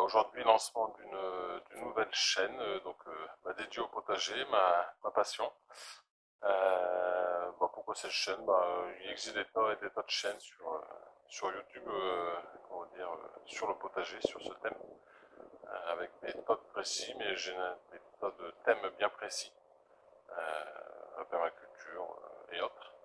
Aujourd'hui, lancement d'une nouvelle chaîne dédiée au potager, ma passion. Pourquoi cette chaîne? Il existe des tas de chaînes sur YouTube, sur le potager, sur ce thème, avec des tas de précis, mais j'ai des tas de thèmes bien précis, la permaculture et autres.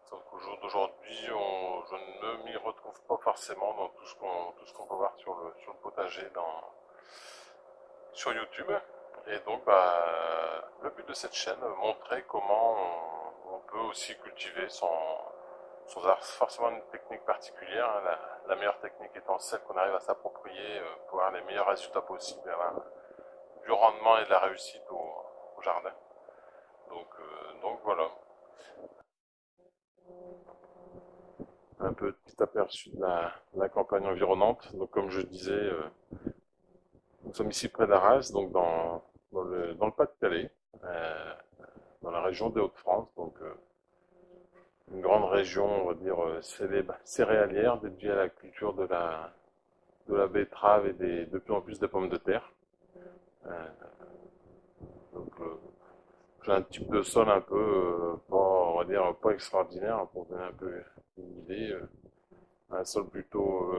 Sauf qu'au jour d'aujourd'hui, je ne m'y retrouve pas forcément dans tout ce qu'on peut voir sur le potager sur YouTube. Et donc, le but de cette chaîne, montrer comment on peut aussi cultiver sans avoir forcément une technique particulière, hein. La meilleure technique étant celle qu'on arrive à s'approprier pour avoir les meilleurs résultats possibles, du rendement et de la réussite au jardin. Donc voilà. Un petit aperçu de la campagne environnante. Donc comme je disais, nous sommes ici près d'Arras, donc dans le Pas-de-Calais, dans la région des Hauts-de-France, donc une grande région, on va dire, céréalière, dédiée à la culture de la betterave et de plus en plus des pommes de terre. Euh, donc j'ai un type de sol un peu, on va dire, pas extraordinaire, hein, pour donner un peu une idée. Un sol plutôt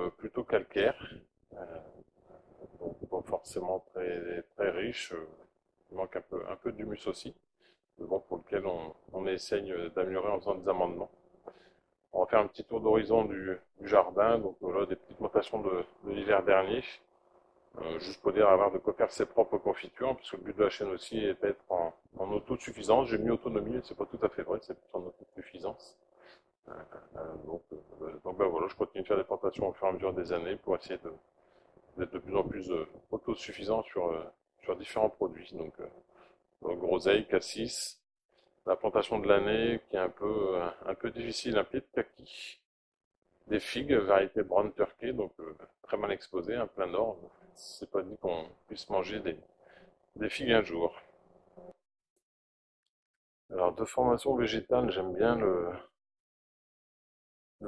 calcaire. Euh, donc pas forcément très riche. Il manque un peu d'humus aussi, mais bon, pour lequel on essaye d'améliorer en faisant des amendements. On va faire un petit tour d'horizon du jardin, donc voilà des petites notations de l'hiver dernier, juste pour dire avoir de quoi faire ses propres confitures, puisque le but de la chaîne aussi est d'être en autosuffisance. J'ai mis autonomie, mais c'est pas tout à fait vrai, c'est plutôt en autosuffisance. Voilà, je continue de faire des plantations au fur et à mesure des années pour essayer d'être de plus en plus autosuffisant sur différents produits. Donc groseille, cassis, la plantation de l'année qui est un peu difficile, un pied de kaki, des figues, variété brown turkey, donc très mal exposées, en plein nord. C'est pas dit qu'on puisse manger des figues un jour. Alors de formation végétale, j'aime bien le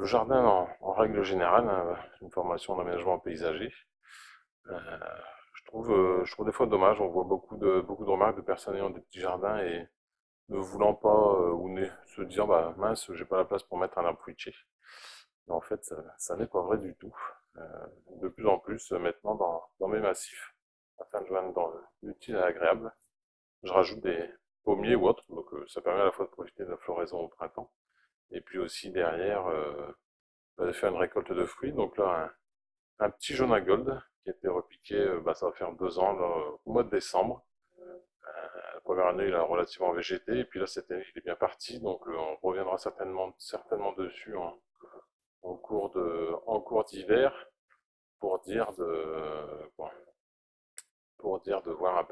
jardin en règle générale, hein, une formation d'aménagement paysager. Euh, je trouve des fois dommage, on voit beaucoup de remarques de personnes ayant des petits jardins et ne voulant pas se disant bah mince, j'ai pas la place pour mettre un arbre fruitier. Mais en fait, ça n'est pas vrai du tout. De plus en plus maintenant dans mes massifs, afin de joindre dans l'utile à l'agréable, je rajoute des pommiers ou autres, donc ça permet à la fois de profiter de la floraison au printemps et puis aussi derrière de faire une récolte de fruits. Donc là, un petit jaune à gold qui a été repiqué, ça va faire 2 ans là, au mois de décembre. La première année, il a relativement végété, et puis là, cette année, il est bien parti, donc on reviendra certainement dessus en cours d'hiver pour dire bon, pour dire de voir un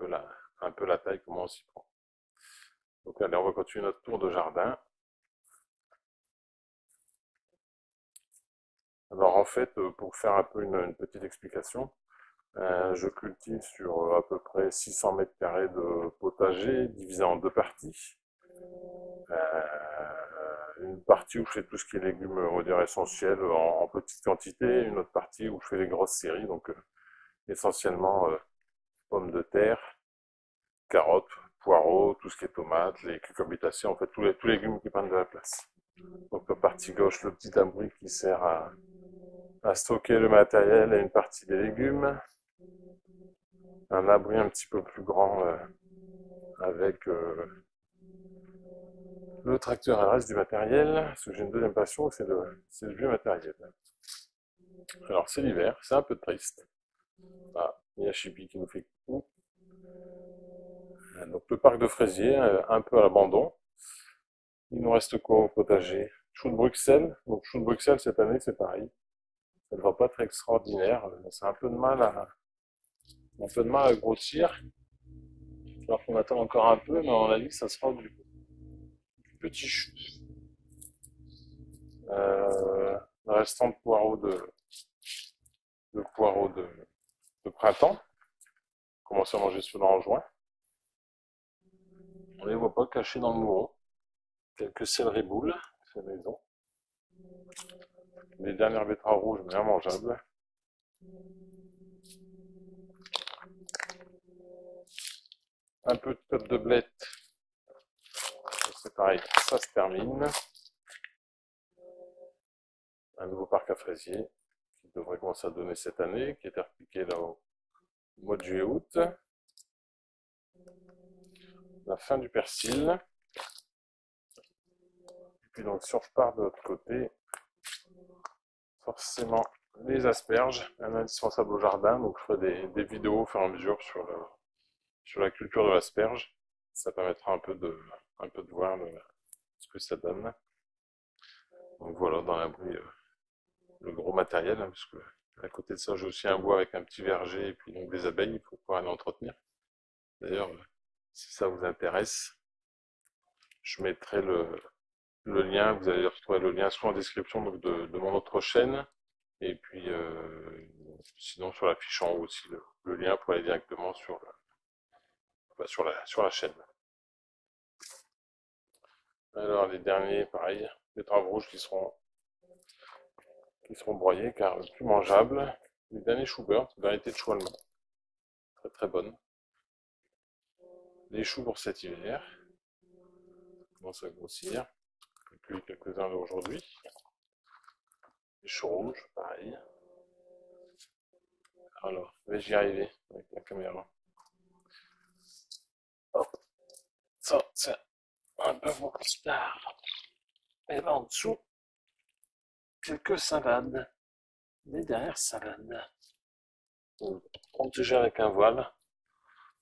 peu la taille, comment on s'y prend. Donc allez, on va continuer notre tour de jardin. Alors en fait, pour faire un peu une petite explication, je cultive sur à peu près 600 mètres carrés de potager divisé en deux parties. Une partie où je fais tout ce qui est légumes, on va dire essentiels en petite quantité, une autre partie où je fais les grosses séries, donc essentiellement pommes de terre, carottes, poireaux, tout ce qui est tomates, les cucurbitacées, en fait tous les légumes qui prennent de la place. Donc la partie gauche, le petit abri qui sert à stocker le matériel et une partie des légumes. Un abri un petit peu plus grand avec le tracteur et le reste du matériel. Parce que j'ai une deuxième passion, c'est le vieux matériel. Alors c'est l'hiver, c'est un peu triste. Ah, il y a Chippy qui nous fait coucou. Donc le parc de fraisiers, un peu à l'abandon. Il nous reste quoi au potager? Chou de Bruxelles. Donc chou de Bruxelles cette année c'est pareil. Ça ne va pas être extraordinaire. C'est un peu de mal à grossir. Alors qu'on attend encore un peu, mais on a dit que ça sera du petit chou. Le restant de poireaux de printemps. Commencer à manger cela en juin. On les voit pas cachés dans le mouron. Quelques céleri boules, fait maison. Les dernières betteraves rouges bien mangeables. Un peu de côte de blette. C'est pareil, ça se termine. Un nouveau parc à fraisiers qui devrait commencer à donner cette année, qui a été repiqué là au mois de juillet-août. La fin du persil. Et puis donc si on repart de l'autre côté, forcément les asperges, un indispensable au jardin. Donc je ferai des vidéos au fur et à mesure sur la culture de l'asperge. Ça permettra un peu de voir ce que ça donne. Donc voilà, dans l'abri, le gros matériel, hein, parce que à côté de ça, j'ai aussi un bois avec un petit verger et puis donc des abeilles, il faut pouvoir les entretenir. D'ailleurs, si ça vous intéresse, je mettrai le lien, vous allez retrouver le lien soit en description donc de mon autre chaîne, et puis sinon sur la fiche en haut aussi, le lien pour aller directement sur la chaîne. Alors les derniers, pareil, betteraves rouges qui seront broyés car plus mangeables. Les derniers Schubert, variété de choux allemand, très très bonne. Les choux pour cet hiver, commencent à grossir, depuis quelques-uns aujourd'hui. Les choux rouges, pareil. Alors, vais-je y arriver avec la caméra? Hop, ça c'est un peu mon costard. Et là en dessous, quelques salades. Les dernières salades. Protégé avec un voile.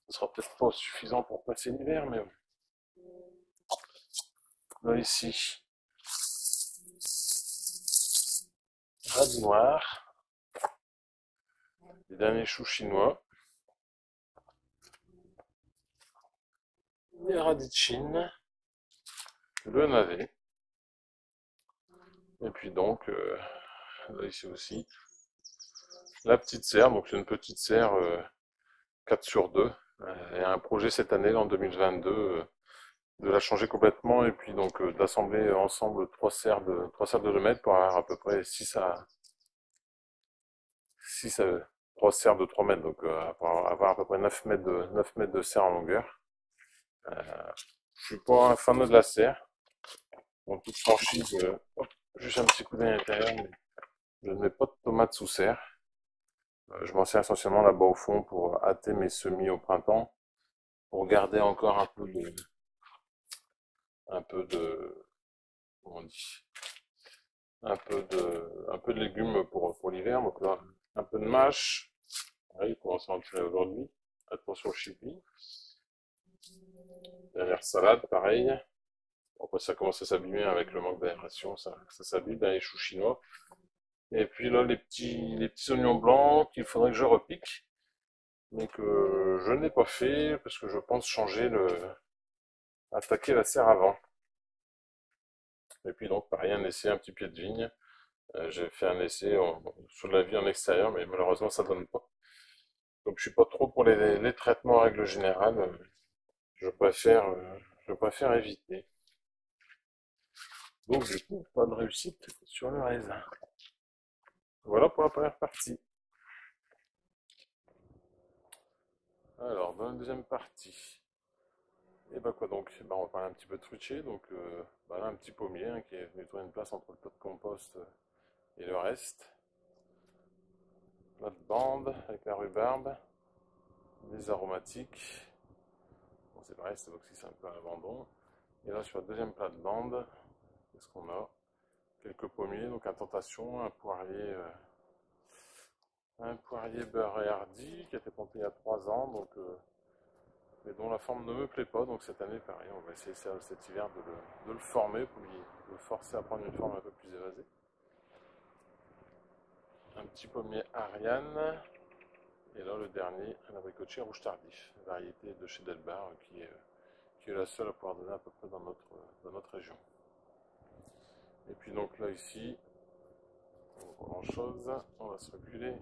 Ce sera peut-être pas suffisant pour passer l'hiver, mais là ici, radis noir, les derniers choux chinois, les radis de Chine, le navet, et puis donc, là ici aussi, la petite serre, donc c'est une petite serre 4 sur 2. Il y a un projet cette année, en 2022, de la changer complètement et puis donc d'assembler ensemble trois serres de 2 mètres pour avoir à peu près 3 serres de 3 mètres, donc pour avoir à peu près 9 mètres de serre en longueur. Je suis pas un fan de la serre. En toute franchise, juste un petit coup d'œil à l'intérieur, mais je ne mets pas de tomates sous serre. Je m'en sers essentiellement là-bas au fond pour hâter mes semis au printemps, pour garder encore un peu de, comment on dit, un peu de légumes pour l'hiver. Donc là, un peu de mâche. Ouais, il commence à en tirer aujourd'hui. Attention au chili. Dernière salade, pareil. Après, ça commence à s'abîmer avec le manque d'aération, ça s'abîme dans les choux chinois. Et puis là, les petits oignons blancs qu'il faudrait que je repique, mais que je n'ai pas fait parce que je pense attaquer la serre avant. Et puis donc, pareil, un essai, un petit pied de vigne. J'ai fait un essai sur de la vie en extérieur, mais malheureusement, ça donne pas. Donc, je suis pas trop pour les traitements en règle générale. Je préfère, euh, je préfère éviter. Donc, du coup, pas de réussite sur le raisin. Voilà pour la première partie. Alors, dans la deuxième partie, et bah quoi donc, bah, on va parler un petit peu de fruitier. Donc, bah là, un petit pommier hein, qui est venu trouver une place entre le pot de compost et le reste. Notre bande avec la rhubarbe, des aromatiques. Bon, c'est pareil, c'est aussi c'est un peu à l'abandon. Et là, sur le deuxième plat de bande, qu'est-ce qu'on a? Quelques pommiers, donc à tentation, un poirier beurre et hardi qui a été planté il y a 3 ans, donc, mais dont la forme ne me plaît pas. Donc cette année, pareil, on va essayer cet hiver de le former pour le forcer à prendre une forme un peu plus évasée. Un petit pommier Ariane. Et là, le dernier, un abricotier rouge tardif, variété de chez Delbar, qui est la seule à pouvoir donner à peu près dans notre région. Et puis donc là, ici, pas grand chose, on va se reculer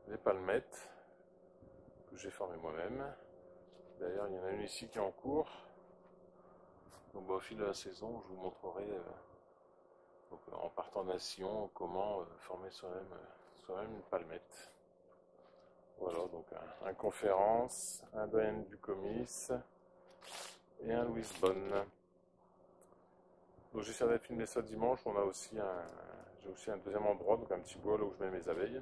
les palmettes que j'ai formées moi-même. D'ailleurs, il y en a une ici qui est en cours. Donc, bah, au fil de la saison, je vous montrerai donc, en partant d'un sillon comment former soi-même une palmette. Voilà, donc un conférence, un doyen du comice et un Louis Bonne. Donc j'essaierai de filmer ça dimanche. J'ai aussi un deuxième endroit, donc un petit bois là où je mets mes abeilles,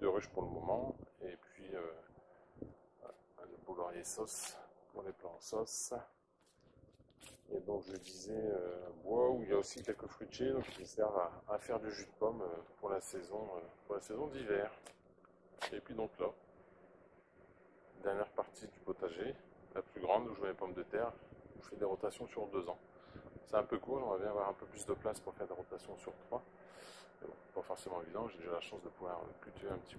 de ruche pour le moment, et puis le beau laurier sauce pour les plants en sauce. Et donc je disais un bois où il y a aussi quelques fruitiers donc, qui servent à faire du jus de pomme pour la saison d'hiver. Et puis donc là, dernière partie du potager, la plus grande où je mets les pommes de terre, où je fais des rotations sur 2 ans. C'est un peu court, j'aimerais bien avoir un peu plus de place pour faire des rotations sur 3. Mais bon, pas forcément évident, j'ai déjà la chance de pouvoir cultiver un petit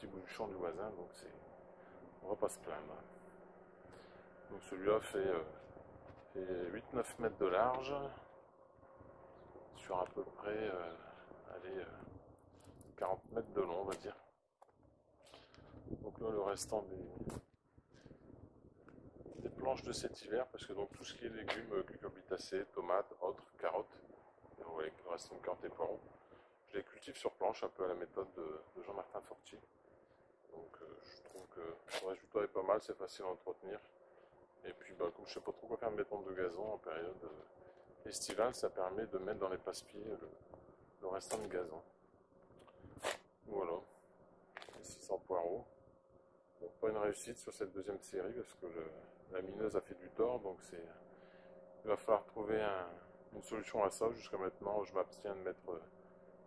bout du champ du voisin, donc on va pas se plaindre. Donc celui-là fait 8-9 mètres de large, sur à peu près allez, 40 mètres de long, on va dire. Donc là, le restant des planches de cet hiver, parce que donc tout ce qui est légumes, cucurbitacées, tomates, autres, carottes, ouais, le reste de carottes et poireaux, je les cultive sur planche, un peu à la méthode de Jean-Martin Fortier. Donc je trouve que le résultat est pas mal, c'est facile à entretenir. Et puis bah, comme je sais pas trop quoi faire de mes pompes de gazon en période estivale, ça permet de mettre dans les passe-pieds le restant de gazon. Voilà, les 600 poireaux. Bon, pas une réussite sur cette deuxième série parce que la mineuse a fait du tort, donc il va falloir trouver une solution à ça. Jusqu'à maintenant, je m'abstiens de mettre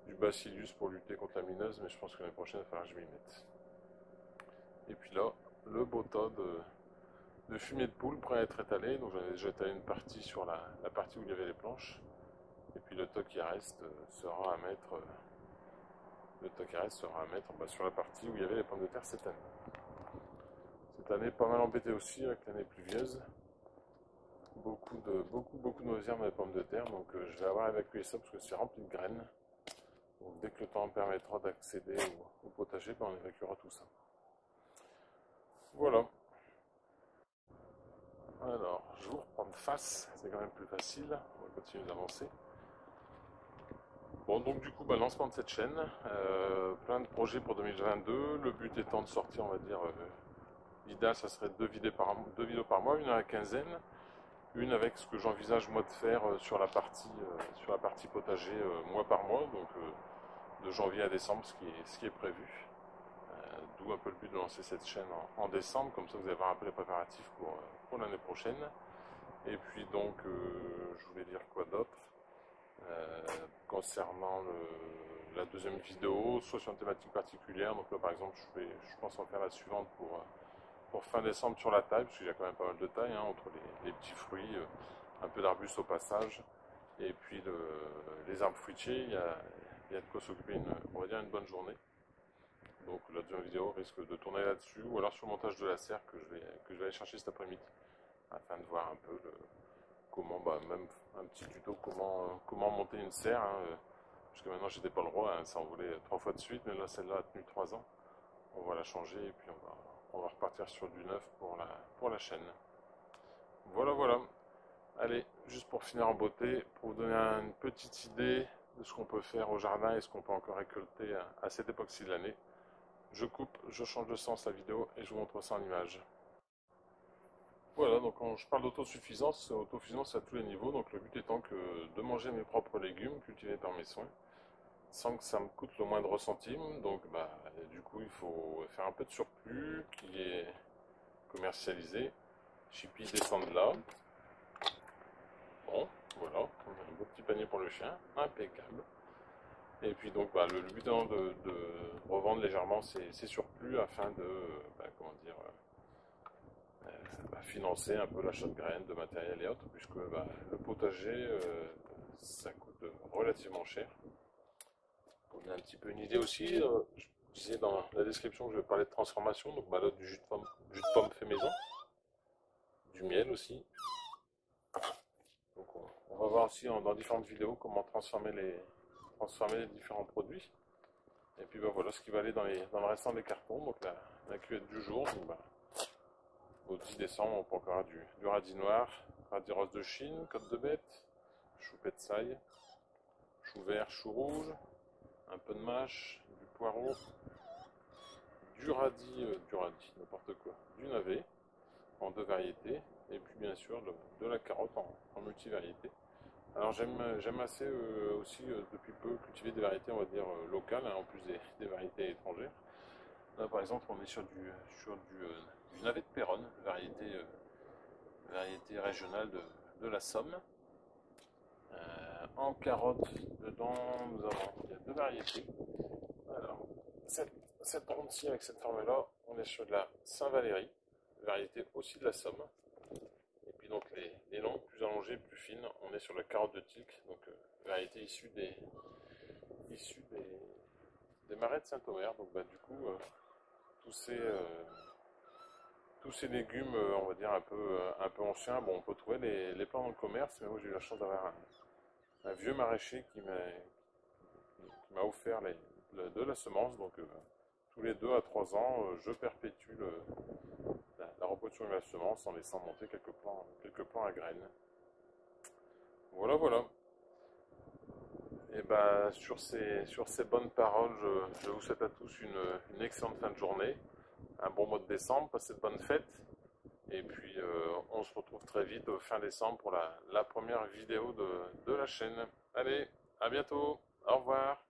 du bacillus pour lutter contre la mineuse, mais je pense que l'année prochaine, il va falloir que je m'y mette. Et puis là, le beau tas de fumier de poule prêt à être étalé. Donc j'en ai déjà étalé une partie sur la partie où il y avait les planches. Et puis le tas qui reste sera à mettre, bah, sur la partie où il y avait les pommes de terre cette année. Cette année, pas mal embêté aussi avec l'année pluvieuse. Beaucoup de mauvaises herbes dans les pommes de terre, donc je vais avoir évacué ça parce que c'est rempli de graines. Donc dès que le temps me permettra d'accéder au potager, ben, on évacuera tout ça. Voilà. Alors, je vais vous reprendre face, c'est quand même plus facile. On va continuer d'avancer. Bon, donc du coup, bah, lancement de cette chaîne, plein de projets pour 2022. Le but étant de sortir, on va dire, l'idéal, ça serait 2 vidéos par mois, une à la quinzaine. Une avec ce que j'envisage moi de faire sur la partie potager mois par mois, donc de janvier à décembre, ce qui est prévu. D'où un peu le but de lancer cette chaîne en décembre, comme ça vous avez un peu les préparatifs pour l'année prochaine. Et puis donc, je voulais dire quoi d'autre concernant la deuxième vidéo, soit sur une thématique particulière. Donc là par exemple, je pense en faire la suivante pour fin décembre sur la taille, parce qu'il y a quand même pas mal de taille hein, entre les petits fruits, un peu d'arbustes au passage, et puis les arbres fruitiers, il y a de quoi s'occuper on va dire une bonne journée. Donc la deuxième vidéo risque de tourner là-dessus, ou alors sur le montage de la serre que je vais aller chercher cet après-midi, afin de voir un peu comment, bah, même un petit tuto comment monter une serre. Hein, parce que maintenant j'étais pas le roi, hein, ça envolait 3 fois de suite, mais là celle-là a tenu 3 ans. On va la changer et puis on va repartir sur du neuf pour la chaîne. Voilà, voilà. Allez, juste pour finir en beauté, pour vous donner une petite idée de ce qu'on peut faire au jardin et ce qu'on peut encore récolter à cette époque-ci de l'année. Je coupe, je change de sens la vidéo et je vous montre ça en image. Voilà, donc quand je parle d'autosuffisance, c'est autosuffisance à tous les niveaux. Donc le but étant que de manger mes propres légumes cultivés par mes soins, sans que ça me coûte le moindre centime. Donc bah, du coup, il faut faire un peu de surplus qui est commercialisé. Chippy descend de là. Bon, voilà, on a un beau petit panier pour le chien, impeccable. Et puis donc bah, le but étant de revendre légèrement ces surplus afin de, comment dire, financer un peu l'achat de graines, de matériel et autres, puisque bah, le potager, ça coûte relativement cher. Pour donner un petit peu une idée aussi, je disais dans la description que je vais parler de transformation, donc bah, là, du jus de pomme fait maison, du miel aussi. Donc on va voir aussi dans différentes vidéos comment transformer les différents produits. Et puis bah, voilà ce qui va aller dans le restant des cartons, donc la cuvette du jour. Donc, bah, au 10 décembre, on peut encore avoir du radis noir, radis rose de Chine, côte de bête, chou petsaï, chou vert, chou rouge, un peu de mâche, du poireau, du radis, n'importe quoi, du navet en deux variétés, et puis bien sûr de la carotte en multivariété. Alors j'aime assez aussi depuis peu cultiver des variétés on va dire locales hein, en plus des variétés étrangères. Là par exemple on est du navet de Péronne, variété régionale de la Somme. En carotte dedans il y a deux variétés. Alors cette ronde-ci avec cette forme-là, on est sur de la Saint-Valéry, variété aussi de la Somme. Et puis donc les longues, plus allongées, plus fines, on est sur la carotte de Tilk, donc variété issue des marais de Saint-Omer. Donc bah, du coup, tous ces, euh, tous ces légumes, on va dire un peu anciens, bon, on peut trouver les plants dans le commerce, mais moi j'ai eu la chance d'avoir un vieux maraîcher qui m'a offert de la semence. Donc tous les 2 à 3 ans, je perpétue la reproduction de la semence en laissant monter quelques plants à graines. Voilà, voilà. Et ben sur ces bonnes paroles, je vous souhaite à tous une excellente fin de journée, un bon mois de décembre, passez de bonnes fêtes. Et puis on se retrouve très vite fin décembre pour la première vidéo de la chaîne. Allez, à bientôt, au revoir.